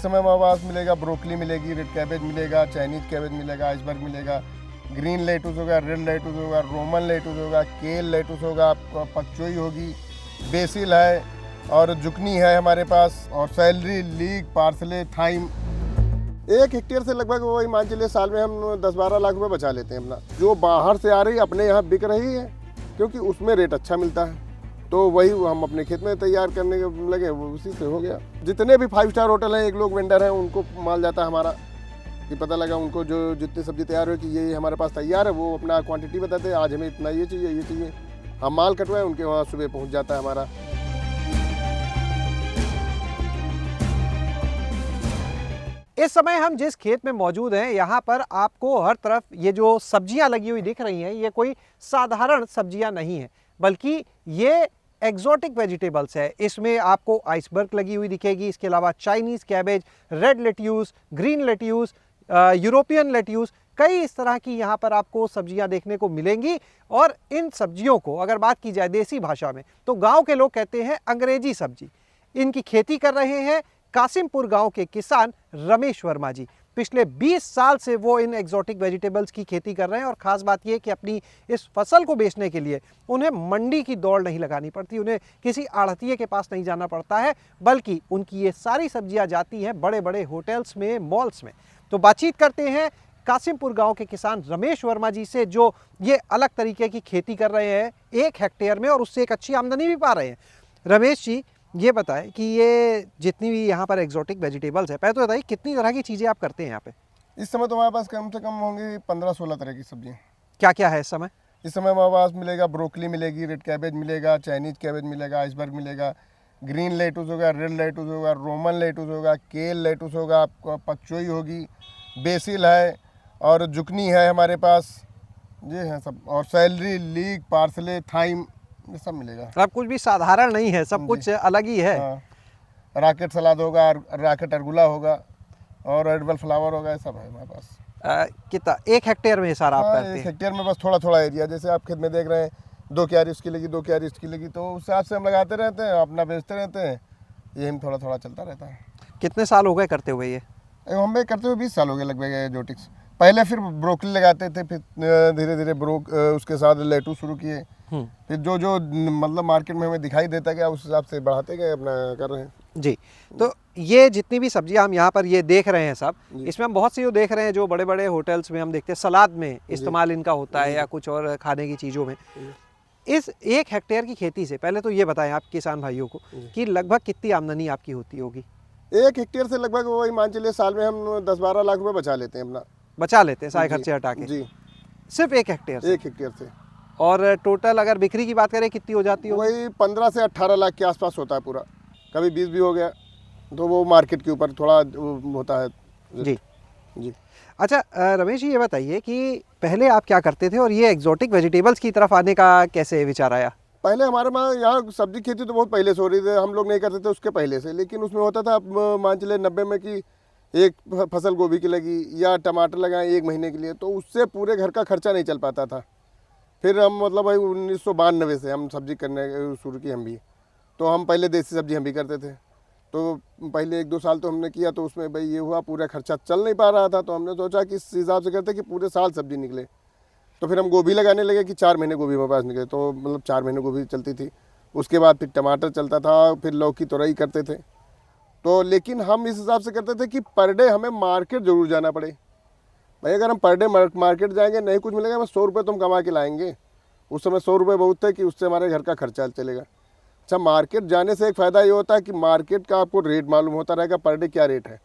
समय हमारे पास मिलेगा ब्रोकली मिलेगी, रेड कैबेज मिलेगा, चाइनीज कैबेज मिलेगा, आइसबर्ग मिलेगा, ग्रीन लेटुस होगा, रेड लेटुस होगा, रोमन लेटुस होगा, केल लेटुस होगा, आपको पकचोई होगी, बेसिल है और जुकनी है हमारे पास, और celery, leek, parsley, thyme. 1 hectare से लगभग वही मान चलिए साल में हम 10-12 लाख रुपए बचा लेते हैं अपना। जो बाहर से आ रही अपने यहाँ बिक रही है क्योंकि उसमें रेट अच्छा मिलता है, तो वही हम अपने खेत में तैयार करने के लगे, वो उसी से हो गया। जितने भी 5 स्टार होटल हैं, एक लोग वेंडर हैं, उनको माल जाता है हमारा कि पता लगा उनको जो जितनी सब्जी तैयार हो कि ये हमारे पास तैयार है, वो अपना क्वांटिटी बताते हैं, आज हमें इतना ये चाहिए, हम माल कटवाएं, उनके वहाँ सुबह पहुँच जाता है हमारा। इस समय हम जिस खेत में मौजूद हैं, यहाँ पर आपको हर तरफ ये जो सब्जियां लगी हुई दिख रही हैं, ये कोई साधारण सब्जियां नहीं हैं, बल्कि ये एग्जॉटिक वेजिटेबल्स है। इसमें आपको आइसबर्ग लगी हुई दिखेगी, इसके अलावा Chinese cabbage, red lettuce, green lettuce, European lettuce, कई इस तरह की यहाँ पर आपको सब्जियां देखने को मिलेंगी। और इन सब्जियों को अगर बात की जाए देसी भाषा में, तो गाँव के लोग कहते हैं अंग्रेजी सब्जी। इनकी खेती कर रहे हैं कासिमपुर गांव के किसान रमेश वर्मा जी। पिछले 20 साल से वो इन एग्जॉटिक वेजिटेबल्स की खेती कर रहे हैं, और ख़ास बात यह कि अपनी इस फसल को बेचने के लिए उन्हें मंडी की दौड़ नहीं लगानी पड़ती, उन्हें किसी आढ़तिये के पास नहीं जाना पड़ता है, बल्कि उनकी ये सारी सब्जियां जाती हैं बड़े बड़े होटल्स में, मॉल्स में। तो बातचीत करते हैं कासिमपुर गांव के किसान रमेश वर्मा जी से, जो ये अलग तरीके की खेती कर रहे हैं 1 हेक्टेयर में, और उससे एक अच्छी आमदनी भी पा रहे हैं। रमेश जी, ये बताएं कि ये जितनी भी यहाँ पर एग्जॉटिक वेजिटेबल्स है, पहले तो बताइए कितनी तरह की चीज़ें आप करते हैं यहाँ पे? इस समय तो हमारे पास कम से कम होंगी 15-16 तरह की सब्जियाँ। क्या क्या है इस समय? इस समय हमारे पास मिलेगा ब्रोकली मिलेगी, रेड कैबेज मिलेगा, चाइनीज कैबेज मिलेगा, आइसबर्ग मिलेगा, ग्रीन लेटुस होगा, रेड लेटुस होगा, रोमन लेटुस होगा, केल लेटुस होगा, आपको पकचोई होगी, बेसिल है और जुकनी है हमारे पास, ये है सब, और सैलरी, लीक, पार्सले, थाइम, ये सब मिलेगा। सब कुछ भी साधारण नहीं है, सब कुछ अलग ही है। हाँ, रॉकेट सलाद होगा, रॉकेट अरगुला होगा और एडिबल फ्लावर होगा, ये सब है हमारे पास। कितना 1 हेक्टेयर में सारा आप करते हैं? 1 हेक्टेयर में बस थोड़ा थोड़ा एरिया, जैसे आप खेत में देख रहे हैं 2 क्यारी उसकी लगी, 2 क्यारी इसकी लगी, तो उस हिसाब से हम लगाते रहते हैं, अपना बेचते रहते हैं, ये हम थोड़ा थोड़ा चलता रहता है। कितने साल हो गए करते हुए ये? हमें करते हुए 20 साल हो गए लगभग एग्जॉटिक्स। पहले फिर ब्रोकली लगाते थे, फिर धीरे धीरे उसके साथ लेटू शुरू किए, फिर जो जो मतलब मार्केट में हमें दिखाई देता गया उस हिसाब से बढ़ाते गए, अपना कर रहे हैं जी। तो ये जितनी भी सब्जियां हम यहाँ पर ये देख रहे हैं सब, इसमें हम बहुत सी देख रहे हैं जो बड़े बड़े होटल्स में हम देखते हैं, सलाद में इस्तेमाल इनका होता है या कुछ और खाने की चीज़ों में। इस 1 हेक्टेयर की खेती से पहले तो ये बताएं आप किसान भाइयों को कि लगभग कितनी आमदनी आपकी होती होगी? 1 हेक्टेयर से लगभग वही मान चलिए साल में हम 10-12 लाख रुपए बचा लेते हैं अपना। बचा लेते हैं सारे खर्चे हटा के? जी। सिर्फ 1 हेक्टेयर से? 1 हेक्टेयर से। और टोटल अगर बिक्री की बात करें कितनी हो जाती है? वही 15 से 18 लाख के आसपास होता है पूरा, कभी 20 भी हो गया, तो वो मार्केट के ऊपर थोड़ा होता है। जी जी। अच्छा रमेश जी, ये बताइए कि पहले आप क्या करते थे और ये एग्जॉटिक वेजिटेबल्स की तरफ आने का कैसे विचार आया? पहले हमारे वहाँ यहाँ सब्जी खेती तो बहुत पहले से हो रही थी, हम लोग नहीं करते थे उसके पहले से, लेकिन उसमें होता था मान चलिए 90 में कि एक फसल गोभी की लगी या टमाटर लगाए 1 महीने के लिए, तो उससे पूरे घर का खर्चा नहीं चल पाता था। फिर हम मतलब भाई 1992 से हम सब्जी करने शुरू की हम भी, तो हम पहले देसी सब्जी हम भी करते थे, तो पहले 1-2 साल तो हमने किया, तो उसमें भाई ये हुआ पूरा खर्चा चल नहीं पा रहा था, तो हमने सोचा कि इस हिसाब से करते कि पूरे साल सब्जी निकले। तो फिर हम गोभी लगाने लगे कि 4 महीने गोभी हमारे पास निकले, तो मतलब 4 महीने गोभी चलती थी, उसके बाद फिर टमाटर चलता था, फिर लौकी तोरई करते थे। तो लेकिन हम इस हिसाब से करते थे कि पर डे हमें मार्केट ज़रूर जाना पड़े। भाई अगर हम पर डे मार्केट जाएंगे नहीं कुछ मिलेगा, बस 100 रुपये तो हम कमा के लाएंगे। उस समय 100 रुपये बहुत थे कि उससे हमारे घर का खर्चा चलेगा। अच्छा, मार्केट जाने से एक फ़ायदा ये होता है कि मार्केट का आपको रेट मालूम होता रहेगा, पर डे क्या रेट है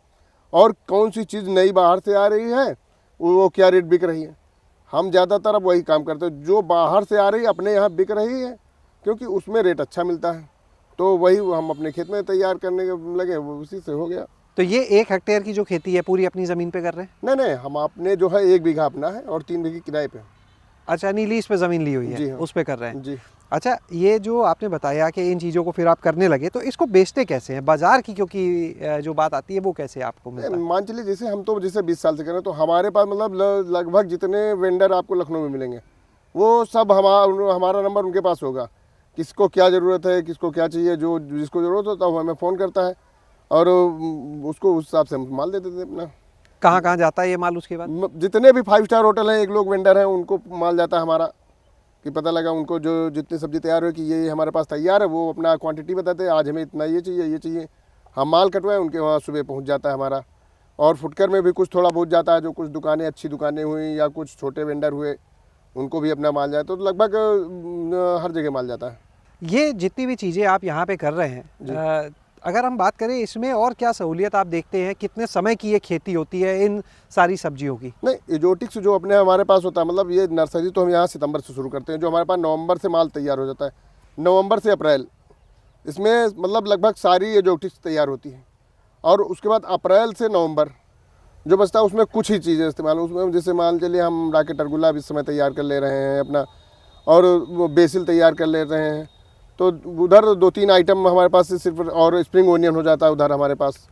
और कौन सी चीज़ नई बाहर से आ रही है वो क्या रेट बिक रही है। हम ज़्यादातर अब वही काम करते हैं, जो बाहर से आ रही है अपने यहाँ बिक रही है क्योंकि उसमें रेट अच्छा मिलता है, तो वही हम अपने खेत में तैयार करने के लगे, वो उसी से हो गया। तो ये 1 हेक्टेयर की जो खेती है पूरी अपनी ज़मीन पे कर रहे हैं? नहीं, हम अपने जो है 1 बीघा अपना है और 3 बीघे किराए पे। अच्छा, लीज पे ज़मीन ली हुई है? जी हाँ। उस पे कर रहे हैं? जी। अच्छा, ये जो आपने बताया कि इन चीज़ों को फिर आप करने लगे, तो इसको बेचते कैसे हैं? बाज़ार की क्योंकि जो बात आती है वो कैसे आपको मिलता है? मान चलिए जैसे हम तो जैसे 20 साल से कर रहे हैं, तो हमारे पास मतलब लगभग जितने वेंडर आपको लखनऊ में मिलेंगे वो सब हमारा नंबर उनके पास होगा, किसको क्या ज़रूरत है, किसको क्या चाहिए, जो जिसको ज़रूरत हो तो हमें फ़ोन करता है, और उसको उस हिसाब से हम माल दे देते थे अपना। कहाँ कहाँ जाता है ये माल उसके बाद? जितने भी 5 स्टार होटल हैं, एक लोग वेंडर हैं, उनको माल जाता है हमारा, कि पता लगा उनको जो जितनी सब्जी तैयार हो कि ये हमारे पास तैयार है, वो अपना क्वांटिटी बताते हैं, आज हमें इतना ये चाहिए, हम माल कटवाएं, उनके वहाँ सुबह पहुँच जाता है हमारा। और फुटकर में भी कुछ थोड़ा बहुत जाता है, जो कुछ दुकानें अच्छी दुकानें हुई या कुछ छोटे वेंडर हुए, उनको भी अपना माल जाए, तो लगभग हर जगह माल जाता है। ये जितनी भी चीज़ें आप यहाँ पे कर रहे हैं, अगर हम बात करें इसमें और क्या सहूलियत आप देखते हैं, कितने समय की ये खेती होती है इन सारी सब्जियों की? नहीं, एजोटिक्स जो अपने हमारे पास होता है, मतलब ये नर्सरी तो हम यहाँ सितंबर से शुरू करते हैं, जो हमारे पास नवंबर से माल तैयार हो जाता है, नवंबर से अप्रैल, इसमें मतलब लगभग सारी एजोटिक्स तैयार होती है। और उसके बाद अप्रैल से नवंबर जो बचता है, उसमें कुछ ही चीज़ें इस्तेमाल, उसमें जैसे मान चलिए हम राकेट अरगुला इस समय तैयार कर ले रहे हैं अपना, और वो बेसिल तैयार कर ले रहे हैं, तो उधर 2-3 आइटम हमारे पास से सिर्फ, और स्प्रिंग ओनियन हो जाता है उधर हमारे पास।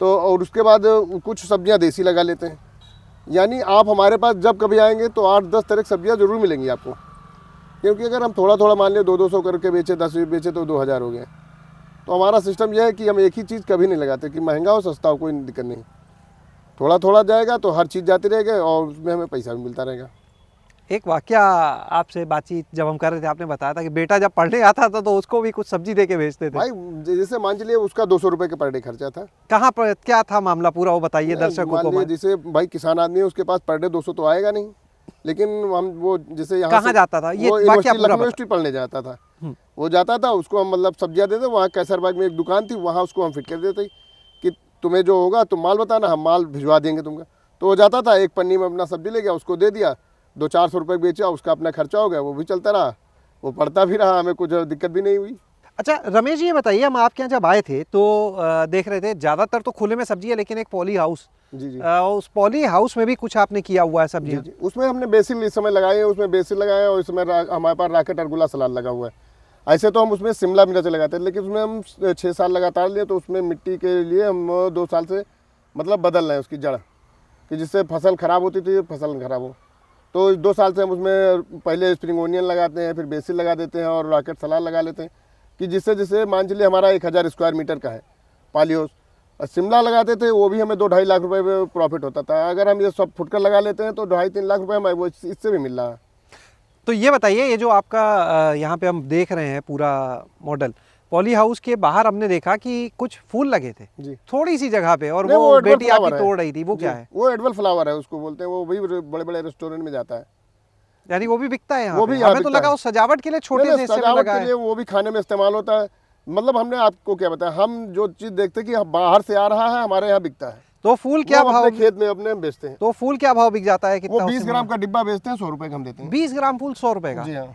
तो और उसके बाद कुछ सब्जियां देसी लगा लेते हैं। यानी आप हमारे पास जब कभी आएंगे तो 8-10 तरह की सब्जियां ज़रूर मिलेंगी आपको, क्योंकि अगर हम थोड़ा थोड़ा मान लिया 200 करके बेचे, 10 बेचे तो 2000 हो गए। तो हमारा सिस्टम यह है कि हम एक ही चीज़ कभी नहीं लगाते कि महंगा हो सस्ता हो, कोई दिक्कत नहीं, थोड़ा थोड़ा जाएगा तो हर चीज़ जाती रहेगी और उसमें हमें पैसा भी मिलता रहेगा। एक वाकया आपसे बातचीत जब हम कर रहे थे, आपने बताया था कि बेटा जब पढ़ने आता था तो उसको भी कुछ सब्जी दे के भेजते थे। भाई जैसे मान चलिए उसका 200 रुपये का पर डे खर्चा था। कहाँ पर क्या था मामला पूरा, वो बताइए दर्शकों मान को। लीजिए जैसे भाई किसान आदमी है, उसके पास पर डे 200 तो आएगा नहीं, लेकिन हम वो जैसे यहाँ कहाँ जाता था ये वो वाकया यूनिवर्सिटी, पूरा लखनऊ यूनिवर्सिटी पढ़ने जाता था, वो जाता था, उसको हम मतलब सब्जियाँ देते, वहाँ कैसरबाग में एक दुकान थी, वहाँ उसको हम फिट कर देते कि तुम्हें जो होगा तुम माल बताना, हम माल भिजवा देंगे तुमको। तो वो जाता था, एक पन्नी में अपना सब्जी ले गया, उसको दे दिया, 200-400 रुपये बेचा, उसका अपना खर्चा हो गया, वो भी चलता रहा, वो पढ़ता भी रहा, हमें कुछ दिक्कत भी नहीं हुई। अच्छा रमेश जी, ये बताइए, हम आपके यहाँ जब आए थे तो देख रहे थे ज़्यादातर तो खुले में सब्जी है, लेकिन एक पॉली हाउस, जी जी, उस पॉली हाउस में भी कुछ आपने किया हुआ है सब्जियाँ? जी, उसमें हमने बेसिल इस समय लगाए हैं, उसमें बेसिल लगाए, और इसमें हमारे पास राकेट अरगुला सलाद लगा हुआ है। ऐसे तो हम उसमें शिमला मिर्च लगाते हैं, लेकिन उसमें हम 6 साल लगातार लिए, तो उसमें मिट्टी के लिए हम 2 साल से मतलब बदल रहे हैं उसकी जड़, कि जिससे फसल ख़राब होती थी, फसल खराब हो। तो 2 साल से हम उसमें पहले स्प्रिंग ओनियन लगाते हैं, फिर बेसिल लगा देते हैं और राकेट सलाद लगा लेते हैं, कि जिससे जैसे मान चलिए हमारा 1000 स्क्वायर मीटर का है पाली हाउस, और शिमला लगाते थे, वो भी हमें 2-2.5 लाख रुपए में प्रॉफिट होता था। अगर हम ये सब फुटकर लगा लेते हैं तो 2.5-3 लाख रुपए हमें वो इससे भी मिल रहा है। तो ये बताइए, ये जो आपका यहाँ पे हम देख रहे हैं पूरा मॉडल, पॉली हाउस के बाहर हमने देखा कि कुछ फूल लगे थे जी, थोड़ी सी जगह पे, और नहीं, वो एडवल बेटी आपकी फ्लावर है। तोड़ रही थी, वो जी, क्या है? वो एडवल फ्लावर है, उसको बोलते हैं, वो भी बड़े बड़े रेस्टोरेंट में जाता है। यानी वो भी बिकता है यहाँ वो पे? भी यहाँ हमें तो बिकता लगा है। वो सजावट के लिए छोटे से हिस्से में सजावट लगा के है। लिए, वो भी खाने में इस्तेमाल होता है। मतलब हमने आपको क्या बताया, हम जो चीज़ देखते हैं कि बाहर से आ रहा है, हमारे यहाँ बिकता है, तो फूल क्या वो भाव, अपने खेत में अपने बेचते हैं। तो फूल क्या भाव बिक जाता है? वो कितना 20 उसमें? ग्राम का डिब्बा बेचते हैं, 100 रुपये का हम देते हैं। 20 ग्राम फूल 100 रुपए का? जी हाँ।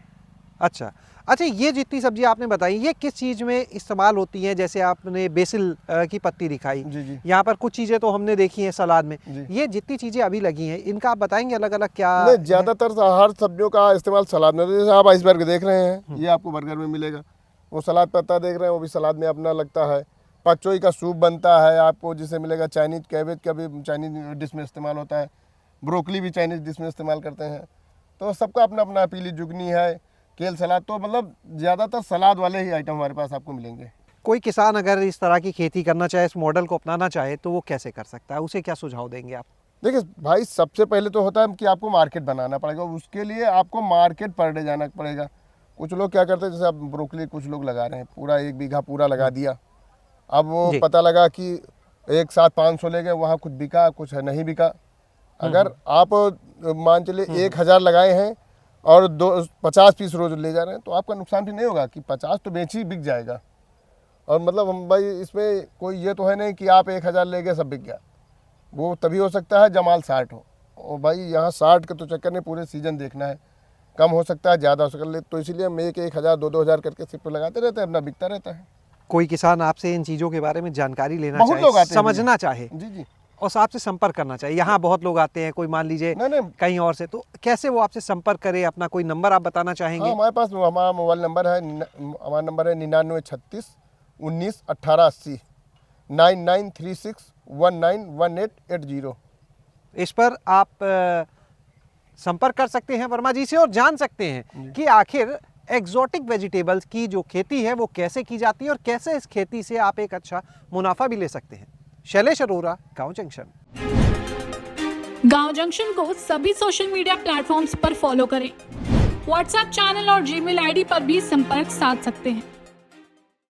अच्छा अच्छा, ये जितनी सब्जी आपने बताई, ये किस चीज़ में इस्तेमाल होती हैं? जैसे आपने बेसिल की पत्ती दिखाई, जी जी, यहाँ पर कुछ चीज़ें तो हमने देखी हैं सलाद में, जी। ये जितनी चीज़ें अभी लगी हैं, इनका आप बताएंगे अलग अलग क्या? नहीं, ज़्यादातर हर सब्जियों का इस्तेमाल सलाद में, जैसे आप आइसबर्ग देख रहे हैं, ये आपको बर्गर में मिलेगा, वो सलाद पत्ता देख रहे हैं, वो भी सलाद में अपना लगता है। पकचोई का सूप बनता है आपको, जिसे मिलेगा। चाइनीज कैबेज का भी चाइनीज डिश में इस्तेमाल होता है, ब्रोकली भी चाइनीज डिश में इस्तेमाल करते हैं। तो सबका अपना अपना, पीली जुगनी है, केल सलाद, तो मतलब ज़्यादातर सलाद वाले ही आइटम हमारे पास आपको मिलेंगे। कोई किसान अगर इस तरह की खेती करना चाहे, इस मॉडल को अपनाना चाहे, तो वो कैसे कर सकता है? उसे क्या सुझाव देंगे आप? देखिए भाई, सबसे पहले तो होता है कि आपको मार्केट बनाना पड़ेगा, उसके लिए आपको मार्केट पर डे जाना पड़ेगा। कुछ लोग क्या करते हैं, जैसे अब ब्रोकली कुछ लोग लगा रहे हैं, पूरा 1 बीघा पूरा लगा दिया, अब वो जी। पता लगा कि एक साथ 500 ले गए, वहाँ कुछ बिका, कुछ नहीं बिका। अगर आप मान चलिए 1000 लगाए हैं और 50 पीस रोज ले जा रहे हैं, तो आपका नुकसान भी नहीं होगा, कि 50 तो बेच ही बिक जाएगा। और मतलब हम भाई इसमें कोई ये तो है नहीं कि आप 1000 ले गए सब बिक गया, वो तभी हो सकता है जब माल 60 हो। और भाई यहाँ 60 के तो चक्कर में पूरे सीजन देखना है, कम हो सकता है, ज़्यादा हो सकता है, तो इसीलिए हम 1-1000 2-2000 करके सिर्फ लगाते रहते हैं, अपना बिकता रहता है। कोई किसान आपसे इन चीज़ों के बारे में जानकारी लेना बहुत लोग चाहे, आते हैं समझना चाहे, जी जी, और आपसे संपर्क करना चाहिए, यहाँ बहुत लोग आते हैं, कोई मान लीजिए नहीं, कहीं और से, तो कैसे वो आपसे संपर्क करे? अपना कोई नंबर आप बताना हाँ, चाहेंगे? हमारे पास हमारा मोबाइल नंबर है, हमारा नंबर है 9936 19 18 80, 9936191880। इस पर आप संपर्क कर सकते हैं वर्मा जी से और जान सकते हैं कि आखिर एग्जॉटिक वेजिटेबल्स की जो खेती है वो कैसे की जाती है और कैसे इस खेती से आप एक अच्छा मुनाफा भी ले सकते हैं। शैलेश अरोरा, गांव जंक्शन। गांव जंक्शन को सभी सोशल मीडिया प्लेटफॉर्म्स पर फॉलो करें। व्हाट्सएप चैनल और जीमेल आईडी पर भी संपर्क साध सकते हैं।